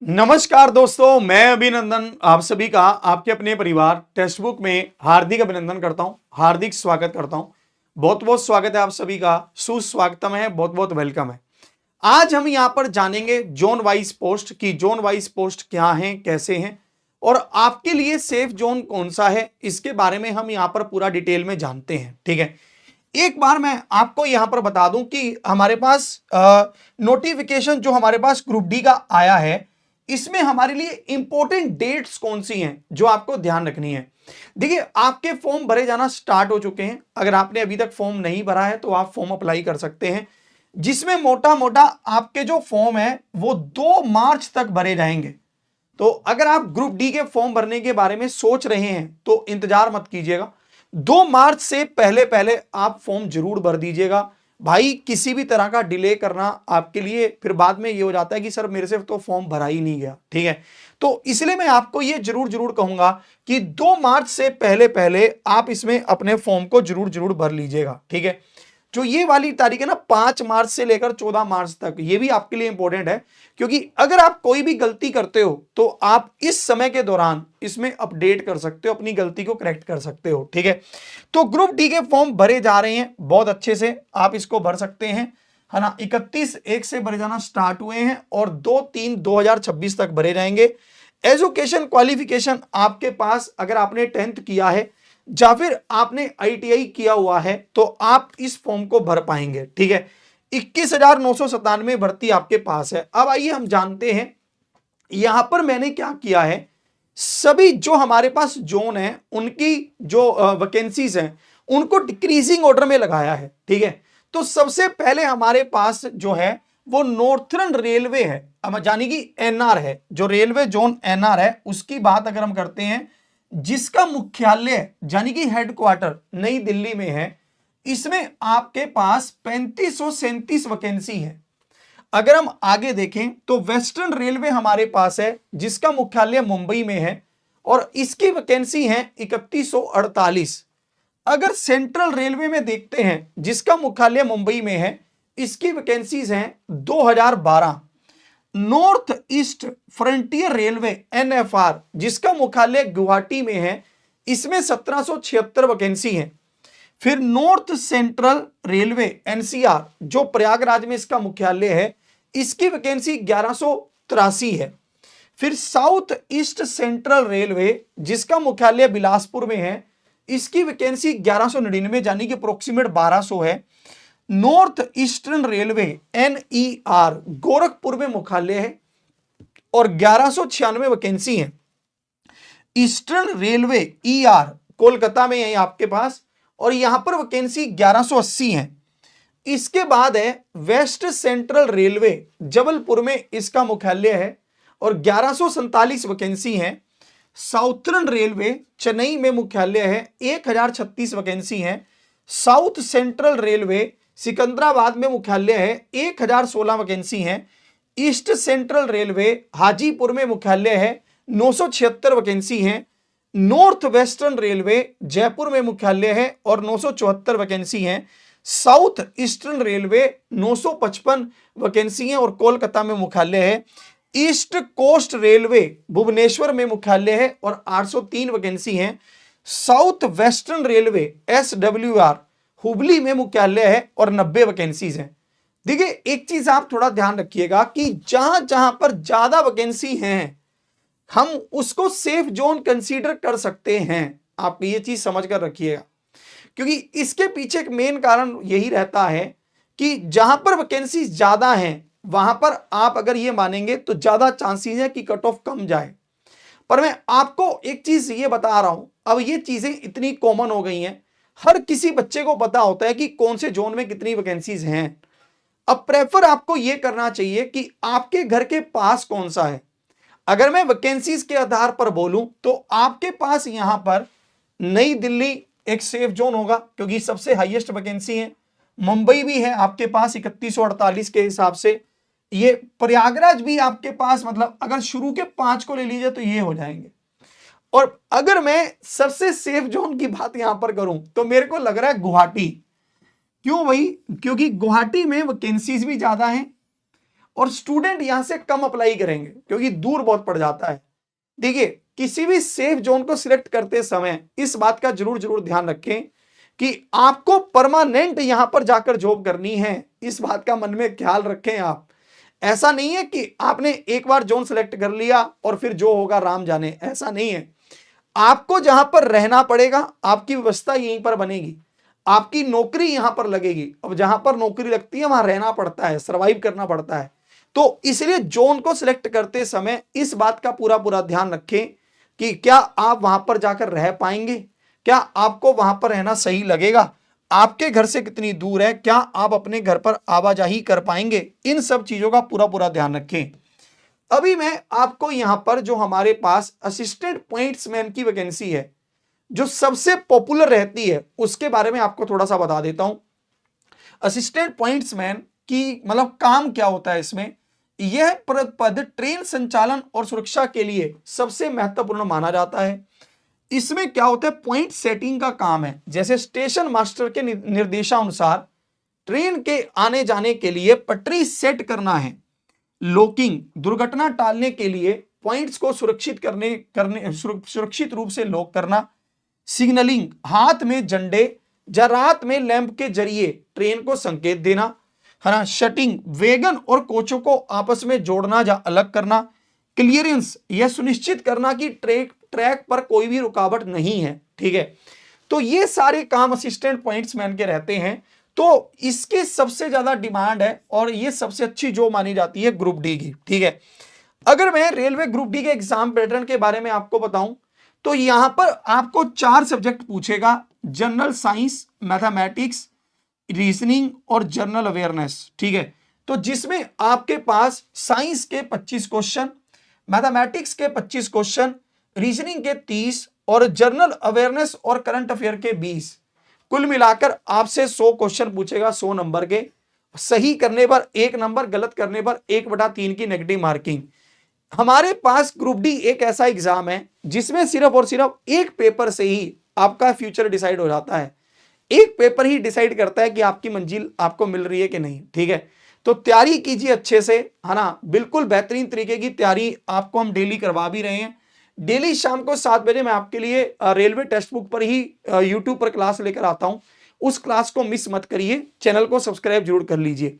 नमस्कार दोस्तों, मैं अभिनंदन आप सभी का आपके अपने परिवार टेक्स्ट बुक में हार्दिक अभिनंदन करता हूं, हार्दिक स्वागत करता हूं। बहुत बहुत स्वागत है आप सभी का, सुस्वागतम है, बहुत बहुत वेलकम है। आज हम यहां पर जानेंगे जोन वाइज पोस्ट की जोन वाइज पोस्ट क्या हैं, कैसे हैं और आपके लिए सेफ जोन कौन सा है, इसके बारे में हम यहां पर पूरा डिटेल में जानते हैं। ठीक है, एक बार मैं आपको यहां पर बता दूं कि हमारे पास नोटिफिकेशन जो हमारे पास ग्रुप डी का आया है, इसमें हमारे लिए इंपॉर्टेंट डेट्स कौन सी हैं जो आपको ध्यान रखनी है। देखिए, आपके फॉर्म भरे जाना स्टार्ट हो चुके हैं। अगर आपने अभी तक फॉर्म नहीं भरा है तो आप फॉर्म अप्लाई कर सकते हैं, जिसमें मोटा मोटा आपके जो फॉर्म है वो 2 मार्च तक भरे जाएंगे। तो अगर आप ग्रुप डी के फॉर्म भरने के बारे में सोच रहे हैं तो इंतजार मत कीजिएगा, 2 मार्च से पहले पहले आप फॉर्म जरूर भर दीजिएगा। भाई, किसी भी तरह का डिले करना आपके लिए फिर बाद में ये हो जाता है कि सर मेरे से तो फॉर्म भरा ही नहीं गया। ठीक है, तो इसलिए मैं आपको ये जरूर जरूर कहूंगा कि 2 मार्च से पहले पहले आप इसमें अपने फॉर्म को जरूर जरूर भर लीजिएगा। ठीक है, जो ये वाली तारीख है ना, 5 मार्च से लेकर 14 मार्च तक, ये भी आपके लिए इंपॉर्टेंट है, क्योंकि अगर आप कोई भी गलती करते हो तो आप इस समय के दौरान इसमें अपडेट कर सकते हो, अपनी गलती को करेक्ट कर सकते हो। ठीक है, तो ग्रुप डी के फॉर्म भरे जा रहे हैं बहुत अच्छे से, आप इसको भर सकते हैं, है ना। 31/1 से भरे जाना स्टार्ट हुए हैं और 2/3/2026 तक भरे जाएंगे। एजुकेशन क्वालिफिकेशन आपके पास, अगर आपने 10th किया है या फिर आपने आईटीआई किया हुआ है तो आप इस फॉर्म को भर पाएंगे। ठीक है, 21,997 भर्ती आपके पास है। अब आइए हम जानते हैं यहां पर मैंने क्या किया है। सभी जो हमारे पास जोन है उनकी जो वैकेंसीज हैं उनको डिक्रीजिंग ऑर्डर में लगाया है। ठीक है, तो सबसे पहले हमारे पास जो है वो नॉर्थर्न रेलवे है, यानी कि एनआर है, जो रेलवे जोन एनआर है उसकी बात अगर हम करते हैं, जिसका मुख्यालय यानी कि हेडक्वार्टर नई दिल्ली में है। इसमें आपके पास 3537 वैकेंसी है। अगर हम आगे देखें तो वेस्टर्न रेलवे हमारे पास है, जिसका मुख्यालय मुंबई में है और इसकी वैकेंसी है 3148। अगर सेंट्रल रेलवे में देखते हैं, जिसका मुख्यालय मुंबई में है, इसकी वैकेंसीज हैं 2012। North east frontier railway NFR, जिसका मुख्यालय गुवाहाटी में है, इसमें 1776 वैकेंसी है। फिर नॉर्थ सेंट्रल रेलवे एनसीआर, जो प्रयागराज में इसका मुख्यालय है, इसकी वैकेंसी 1183 है। फिर साउथ ईस्ट सेंट्रल रेलवे, जिसका मुख्यालय बिलासपुर में है, इसकी वैकेंसी 1199 यानी कि अप्रोक्सीमेट 1200 है। North eastern railway NER Gorakhpur में मुख्यालय है और 1196 वैकेंसी है। ईस्टर्न रेलवे ईआर कोलकाता में है आपके पास और यहां पर वैकेंसी 1180 है। इसके बाद है वेस्ट सेंट्रल रेलवे, जबलपुर में इसका मुख्यालय है और 1147 वैकेंसी है। साउथर्न रेलवे चेन्नई में मुख्यालय है, 1036 वैकेंसी है। साउथ सेंट्रल रेलवे सिकंदराबाद में मुख्यालय है, 1016 वैकेंसी है। ईस्ट सेंट्रल रेलवे हाजीपुर में मुख्यालय है, 976 वैकेंसी है। नॉर्थ वेस्टर्न रेलवे जयपुर में मुख्यालय है और 974 वैकेंसी है। साउथ ईस्टर्न रेलवे 955 वैकेंसी है और कोलकाता में मुख्यालय है। ईस्ट कोस्ट रेलवे भुवनेश्वर में मुख्यालय है और 803 वैकेंसी है। South western railway SWR Hubli में मुख्यालय है और 90 वैकेंसीज हैं। देखिए, एक चीज आप थोड़ा ध्यान रखिएगा कि जहां जहां पर ज्यादा वैकेंसी हैं हम उसको सेफ जोन कंसीडर कर सकते हैं। आप ये चीज समझ कर रखिएगा, क्योंकि इसके पीछे एक मेन कारण यही रहता है कि जहां पर वैकेंसी ज्यादा हैं वहां पर आप अगर ये मानेंगे तो ज्यादा चांसेस है कि कट ऑफ कम जाए। पर मैं आपको एक चीज ये बता रहा हूं, अब ये चीजें इतनी कॉमन हो गई हैं, हर किसी बच्चे को पता होता है कि कौन से जोन में कितनी वैकेंसीज हैं। अब प्रेफर आपको यह करना चाहिए कि आपके घर के पास कौन सा है। अगर मैं वैकेंसीज के आधार पर बोलूं तो आपके पास यहां पर नई दिल्ली एक सेफ जोन होगा, क्योंकि सबसे हाईएस्ट वैकेंसी है। मुंबई भी है आपके पास 3148 के हिसाब से। ये प्रयागराज भी आपके पास, मतलब अगर शुरू के 5 को ले लीजिए तो ये हो जाएंगे। और अगर मैं सबसे सेफ जोन की बात यहां पर करूं तो मेरे को लग रहा है गुवाहाटी। क्यों भाई? क्योंकि गुवाहाटी में वैकेंसीज भी ज्यादा हैं और स्टूडेंट यहां से कम अप्लाई करेंगे क्योंकि दूर बहुत पड़ जाता है। देखिए, किसी भी सेफ जोन को सिलेक्ट करते समय इस बात का जरूर जरूर ध्यान रखें कि आपको परमानेंट यहां पर जाकर जॉब करनी है। इस बात का मन में ख्याल रखें आप। ऐसा नहीं है कि आपने एक बार जोन सिलेक्ट कर लिया और फिर जो होगा राम जाने, ऐसा नहीं है। आपको जहां पर रहना पड़ेगा, आपकी व्यवस्था यहीं पर बनेगी, आपकी नौकरी यहां पर लगेगी। अब जहां पर नौकरी लगती है वहां रहना पड़ता है, सरवाइव करना पड़ता है। तो इसलिए जोन को सिलेक्ट करते समय इस बात का पूरा पूरा ध्यान रखें कि क्या आप वहां पर जाकर रह पाएंगे, क्या आपको वहां पर रहना सही लगेगा, आपके घर से कितनी दूर है, क्या आप अपने घर पर आवाजाही कर पाएंगे। इन सब चीजों का पूरा पूरा ध्यान रखें। अभी मैं आपको यहां पर जो हमारे पास असिस्टेंट पॉइंट्समैन की वैकेंसी है जो सबसे पॉपुलर रहती है उसके बारे में आपको थोड़ा सा बता देता हूं। असिस्टेंट पॉइंट्समैन की मतलब काम क्या होता है इसमें, यह पद ट्रेन संचालन और सुरक्षा के लिए सबसे महत्वपूर्ण माना जाता है। इसमें क्या होता है, पॉइंट सेटिंग का काम है। जैसे स्टेशन मास्टर के निर्देशानुसार ट्रेन के आने जाने के लिए पटरी सेट करना है, लॉकिंग दुर्घटना टालने के लिए पॉइंट्स को सुरक्षित रूप से लॉक करना, सिग्नलिंग हाथ में झंडे या रात में लैंप के जरिए ट्रेन को संकेत देना, है ना, शटिंग वैगन और कोचों को आपस में जोड़ना या अलग करना, क्लियरेंस यह सुनिश्चित करना कि ट्रैक पर कोई भी रुकावट नहीं है। ठीक है, तो ये सारे काम असिस्टेंट पॉइंट्समैन के रहते हैं। तो इसके सबसे ज्यादा डिमांड है और ये सबसे अच्छी जो मानी जाती है ग्रुप डी की। ठीक है, अगर मैं रेलवे ग्रुप डी के एग्जाम पैटर्न के बारे में आपको बताऊं तो यहां पर आपको 4 सब्जेक्ट पूछेगा, जनरल साइंस, मैथमेटिक्स, रीजनिंग और जनरल अवेयरनेस। ठीक है, तो जिसमें आपके पास साइंस के 25 क्वेश्चन, मैथमेटिक्स के 25 क्वेश्चन, रीजनिंग के 30 और जनरल अवेयरनेस और करंट अफेयर के 20, कुल मिलाकर आपसे 100 क्वेश्चन पूछेगा 100 नंबर के। सही करने पर 1 नंबर, गलत करने पर 1/3 की नेगेटिव मार्किंग। हमारे पास ग्रुप डी एक ऐसा एग्जाम है जिसमें सिर्फ और सिर्फ एक पेपर से ही आपका फ्यूचर डिसाइड हो जाता है। एक पेपर ही डिसाइड करता है कि आपकी मंजिल आपको मिल रही है कि नहीं। ठीक है, तो तैयारी कीजिए अच्छे से, है ना, बिल्कुल बेहतरीन तरीके की तैयारी आपको हम डेली करवा भी रहे हैं। डेली शाम को 7 बजे मैं आपके लिए रेलवे टेक्स्ट बुक पर ही यूट्यूब पर क्लास लेकर आता हूं। उस क्लास को मिस मत करिए, चैनल को सब्सक्राइब जरूर कर लीजिए।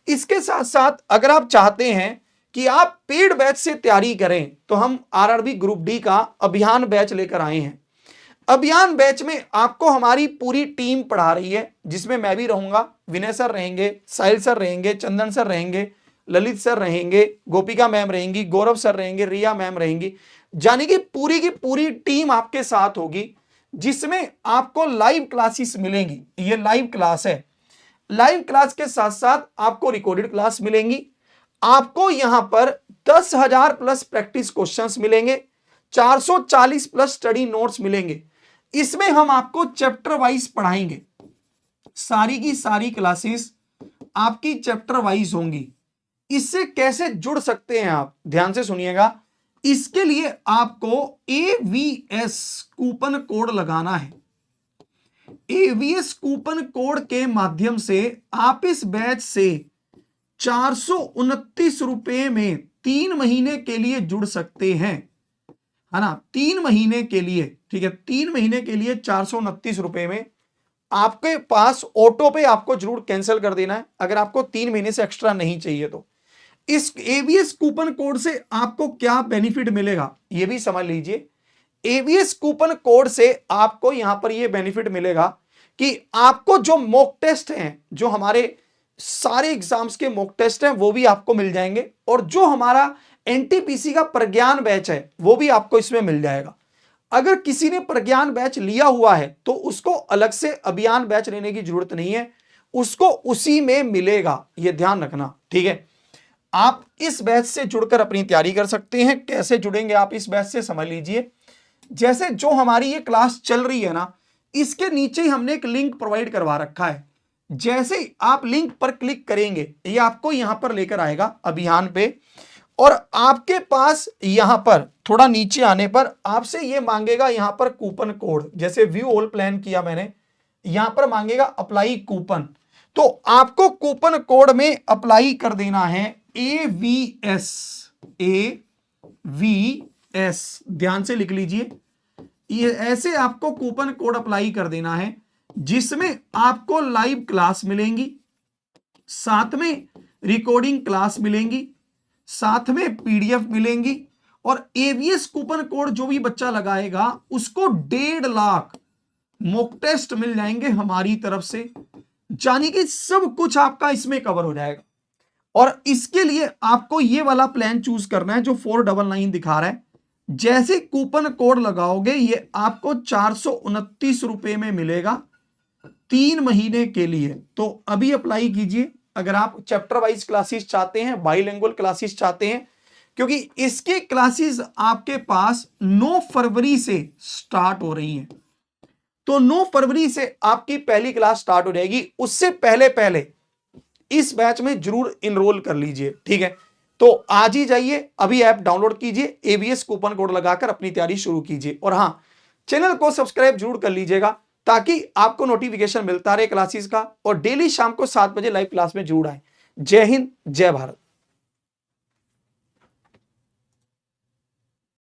इसके साथ साथ अगर आप चाहते हैं कि आप पेड बैच से तैयारी करें तो हम आरआरबी ग्रुप डी का अभियान बैच लेकर आए हैं। अभियान बैच में आपको हमारी पूरी टीम पढ़ा रही है, जिसमें मैं भी रहूंगा, विनय सर रहेंगे, साहिल सर रहेंगे, चंदन सर रहेंगे, ललित सर रहेंगे, गोपिका मैम रहेंगी, गौरव सर रहेंगे, रिया मैम रहेंगी, यानी कि पूरी की पूरी टीम आपके साथ होगी, जिसमें आपको लाइव क्लासेस मिलेंगी। ये लाइव क्लास है। लाइव क्लास के साथ साथ आपको रिकॉर्डेड क्लास मिलेंगी। आपको यहां पर 10,000 प्लस प्रैक्टिस क्वेश्चंस मिलेंगे, 440 प्लस स्टडी नोट्स मिलेंगे। इसमें हम आपको चैप्टर वाइज पढ़ाएंगे। सारी की सारी क्लासेस आपकी चैप्टर वाइज होंगी। इससे कैसे जुड़ सकते हैं आप, ध्यान से सुनिएगा। इसके लिए आपको AVS कूपन कोड लगाना है। AVS कूपन कोड के माध्यम से आप इस बैच से 429 रुपए में 3 महीने के लिए जुड़ सकते हैं, है ना, 3 महीने के लिए। ठीक है, 3 महीने के लिए 429 रुपए में। आपके पास ऑटो पे आपको जरूर कैंसिल कर देना है अगर आपको 3 महीने से एक्स्ट्रा नहीं चाहिए तो। इस AVS कूपन कोड से आपको क्या बेनिफिट मिलेगा ये भी समझ लीजिए। AVS कूपन कोड से आपको यहां पर यह बेनिफिट मिलेगा कि आपको जो मॉक टेस्ट हैं, जो हमारे सारे एग्जाम्स के मॉक टेस्ट हैं, वो भी आपको मिल जाएंगे, और जो हमारा NTPC का प्रज्ञान बैच है वो भी आपको इसमें मिल जाएगा। अगर किसी ने प्रज्ञान बैच लिया हुआ है तो उसको अलग से अभियान बैच लेने की जरूरत नहीं है, उसको उसी में मिलेगा, यह ध्यान रखना। ठीक है, आप इस बैच से जुड़कर अपनी तैयारी कर सकते हैं। कैसे जुड़ेंगे आप इस बैच से, समझ लीजिए। जैसे जो हमारी ये क्लास चल रही है ना, इसके नीचे ही हमने एक लिंक प्रोवाइड करवा रखा है। जैसे ही आप लिंक पर क्लिक करेंगे ये आपको यहां पर लेकर आएगा अभियान पे, और आपके पास यहां पर थोड़ा नीचे आने पर आपसे ये मांगेगा यहां पर कूपन कोड। जैसे व्यू ऑल प्लान किया मैंने, यहां पर मांगेगा अप्लाई कूपन, तो आपको कूपन कोड में अप्लाई कर देना है AVS, AVS ध्यान से लिख लीजिए। ये ऐसे आपको कूपन कोड अप्लाई कर देना है जिसमें आपको लाइव क्लास मिलेंगी, साथ में रिकॉर्डिंग क्लास मिलेंगी, साथ में पीडीएफ मिलेंगी, और एवीएस कूपन कोड जो भी बच्चा लगाएगा उसको 1.5 लाख मॉक टेस्ट मिल जाएंगे हमारी तरफ से, यानी कि सब कुछ आपका इसमें कवर हो जाएगा। और इसके लिए आपको ये वाला प्लान चूज करना है जो 499 दिखा रहा है। जैसे कूपन कोड लगाओगे ये आपको 429 रुपए में मिलेगा 3 महीने के लिए। तो अभी अप्लाई कीजिए अगर आप चैप्टर वाइज क्लासेस चाहते हैं, बाइलिंगुअल क्लासेस चाहते हैं, क्योंकि इसके क्लासेस आपके पास 9 फरवरी से स्टार्ट हो रही हैं। तो 9 फरवरी से आपकी पहली क्लास स्टार्ट हो जाएगी, उससे पहले पहले इस बैच में जरूर इनरोल कर लीजिए, ठीक है। तो आज ही जाइए, अभी ऐप डाउनलोड कीजिए, एबीएस कूपन कोड लगाकर अपनी तैयारी शुरू कीजिए। और हाँ, चैनल को सब्सक्राइब जरूर कर लीजिएगा ताकि आपको नोटिफिकेशन मिलता रहे क्लासेस का, और डेली शाम को 7 बजे लाइव क्लास में जरूर आए। जय हिंद, जय भारत।